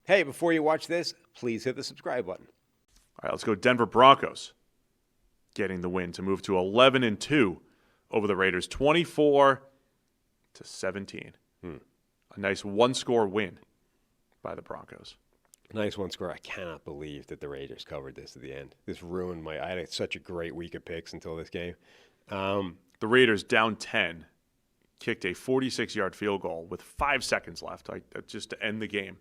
Hey, before you watch this, please hit the subscribe button. All right, let's go Denver Broncos getting the win to move to 11-2 over the Raiders, 24-17. A nice one-score win by the Broncos. Nice one score. I cannot believe that the Raiders covered this at the end. This ruined I had such a great week of picks until this game. The Raiders down 10, kicked a 46-yard field goal with 5 seconds left, just to end the game,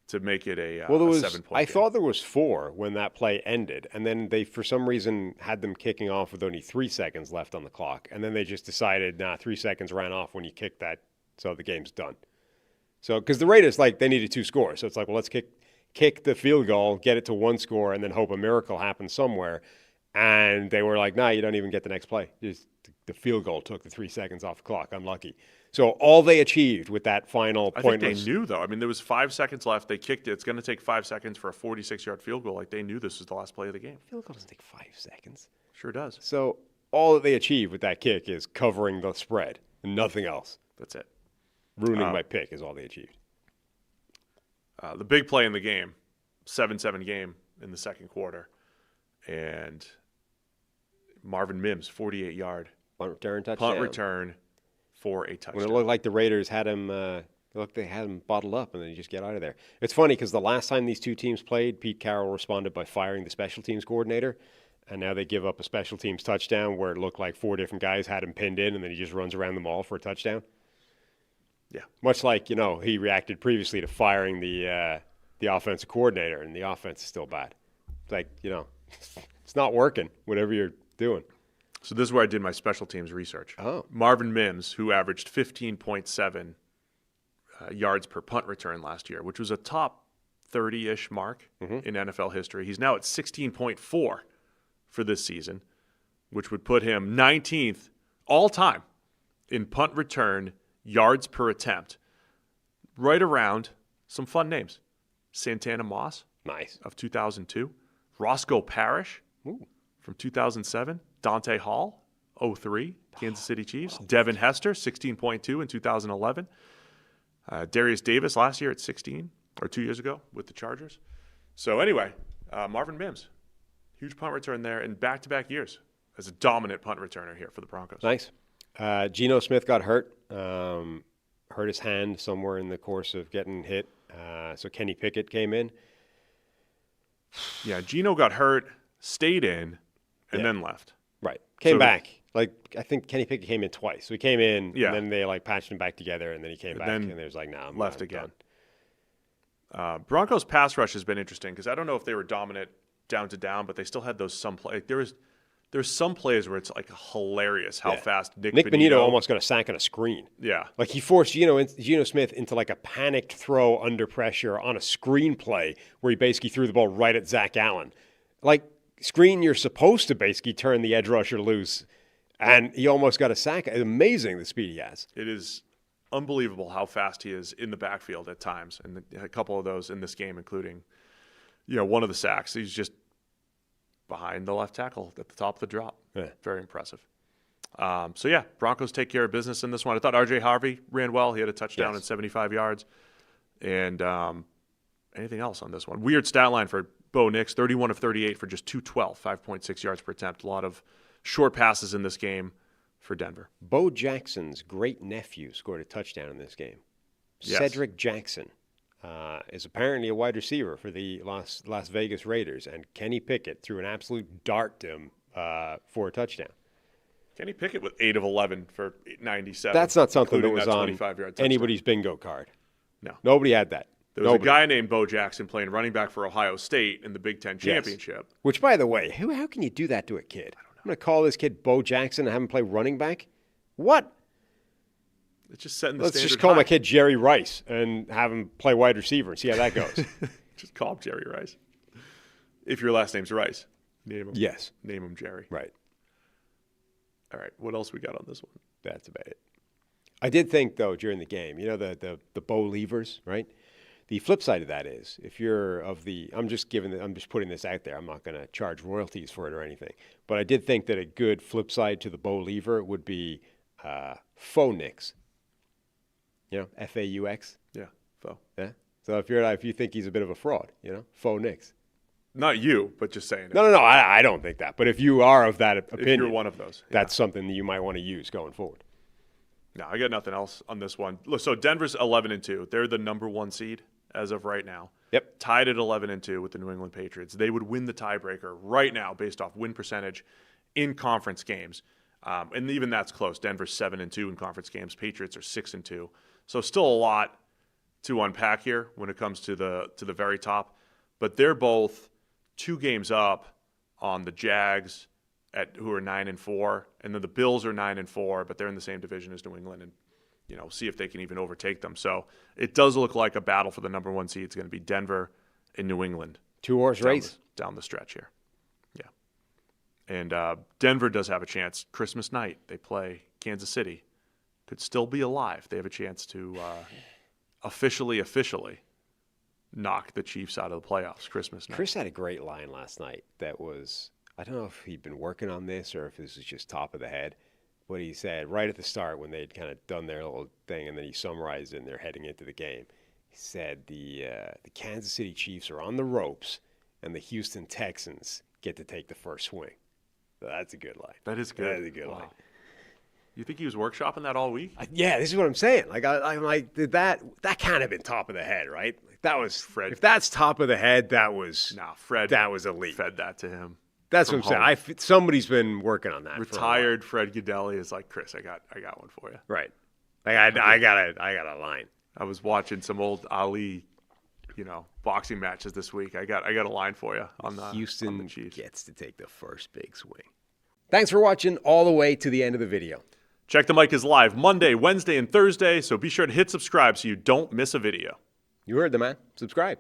to make it a 7-point I game. thought there was 4 when that play ended, and then they, for some reason, had them kicking off with only 3 seconds left on the clock, and then they just decided, 3 seconds ran off when you kicked that, so the game's done. So, because the Raiders, they needed 2 scores, so it's well, let's kick the field goal, get it to 1 score, and then hope a miracle happens somewhere. And they were you don't even get the next play. Just the field goal took the 3 seconds off the clock. Unlucky. So all they achieved with that final pointless. I think they knew, though. I mean, there was 5 seconds left. They kicked it. It's going to take 5 seconds for a 46-yard field goal. They knew this was the last play of the game. Field goal doesn't take 5 seconds. Sure does. So all that they achieved with that kick is covering the spread and nothing else. That's it. Ruining my pick is all they achieved. The big play in the game, 7-7 game in the second quarter, and Marvin Mims, 48-yard punt return touchdown. Punt return for a touchdown. When it looked like the Raiders had him, they had him bottled up, and then you just get out of there. It's funny because the last time these two teams played, Pete Carroll responded by firing the special teams coordinator, and now they give up a special teams touchdown where it looked like 4 different guys had him pinned in, and then he just runs around the mall for a touchdown. Yeah. Much like, he reacted previously to firing the offensive coordinator, and the offense is still bad. It's it's not working, whatever you're doing. So this is where I did my special teams research. Oh. Marvin Mims, who averaged 15.7 yards per punt return last year, which was a top 30-ish mark in NFL history. He's now at 16.4 for this season, which would put him 19th all-time in punt return yards per attempt. Right around some fun names. Santana Moss. Nice. Of 2002. Roscoe Parrish. Ooh. From 2007. Dante Hall, 03, Kansas City Chiefs. Devin Hester, 16.2 in 2011. Darius Davis last year at 16, or 2 years ago with the Chargers. So anyway, Marvin Mims, huge punt return there in back-to-back years as a dominant punt returner here for the Broncos. Nice. Geno Smith got hurt. Hurt his hand somewhere in the course of getting hit. So Kenny Pickett came in. Yeah, Geno got hurt, stayed in, and then left. Right. Came back. I think Kenny Pickett came in twice. So he came in, and then they patched him back together, and then he came back, and they was I'm left I'm again. Done. Broncos pass rush has been interesting because I don't know if they were dominant down to down, but they still had those some play. There's some plays where it's hilarious how fast Nick Bonito almost got a sack on a screen. Yeah. He forced Geno Smith into a panicked throw under pressure on a screen play where he basically threw the ball right at Zach Allen. Screen, you're supposed to basically turn the edge rusher loose, and he almost got a sack. It's amazing the speed he has. It is unbelievable how fast he is in the backfield at times, and a couple of those in this game, including, one of the sacks. He's just behind the left tackle at the top of the drop. Yeah. Very impressive. Broncos take care of business in this one. I thought R.J. Harvey ran well. He had a touchdown and 75 yards. And anything else on this one? Weird stat line for Bo Nix, 31 of 38 for just 212, 5.6 yards per attempt. A lot of short passes in this game for Denver. Bo Jackson's great-nephew scored a touchdown in this game. Yes. Cedric Jackson is apparently a wide receiver for the Las Vegas Raiders, and Kenny Pickett threw an absolute dart to him for a touchdown. Kenny Pickett with 8 of 11 for 97. That's not something that was that on anybody's bingo card. No. Nobody had that. There was a guy named Bo Jackson playing running back for Ohio State in the Big Ten Championship. Yes. Which, by the way, how can you do that to a kid? I'm going to call this kid Bo Jackson and have him play running back? What? It's just setting the Let's standard just call high. my kid Jerry Rice and have him play wide receiver and see how that goes. Just call him Jerry Rice. If your last name's Rice, name him. Yes. Name him Jerry. Right. All right. What else we got on this one? That's about it. I did think, though, during the game, the Bo Leavers, right? The flip side of that is, if you're of the, I'm just putting this out there. I'm not going to charge royalties for it or anything. But I did think that a good flip side to the Bo Leaver would be Faux Nix. Faux. Yeah, Faux. Yeah. So if you think he's a bit of a fraud, faux Knicks. Not you, but just saying it. No, I don't think that. But if you are of that opinion, if you're one of those, that's something that you might want to use going forward. No, I got nothing else on this one. Look, so Denver's 11-2. They're the number 1 seed as of right now. Yep. Tied at 11-2 with the New England Patriots. They would win the tiebreaker right now based off win percentage in conference games. And even that's close. Denver's 7-2 in conference games. Patriots are 6-2. So still a lot to unpack here when it comes to the very top. But they're both 2 games up on the Jags who are 9-4, and then the Bills are 9-4, but they're in the same division as New England, and see if they can even overtake them. So it does look like a battle for the number 1 seed. It's going to be Denver and New England. 2-horse race down the stretch here. Yeah, and Denver does have a chance. Christmas night they play Kansas City. Could still be alive. They have a chance to officially knock the Chiefs out of the playoffs Christmas night. Chris had a great line last night that was, I don't know if he'd been working on this or if this was just top of the head, but he said right at the start when they'd kind of done their little thing and then he summarized it and they're heading into the game. He said the Kansas City Chiefs are on the ropes and the Houston Texans get to take the first swing. So that's a good line. That is good. That is a good line. You think he was workshopping that all week? Yeah, this is what I'm saying. Like I'm like, did that kind of been top of the head, right? Like, that was Fred. If that's top of the head, that was Fred. That was elite. Fed that to him. That's what I'm saying. Somebody's been working on that. Retired Fred Gaudelli is like, Chris, I got one for you. Right. Like I got a line. I was watching some old Ali, boxing matches this week. I got a line for you on the Houston on the Chiefs. Gets to take the first big swing. Thanks for watching all the way to the end of the video. Check the Mic is live Monday, Wednesday, and Thursday, so be sure to hit subscribe so you don't miss a video. You heard the man. Subscribe.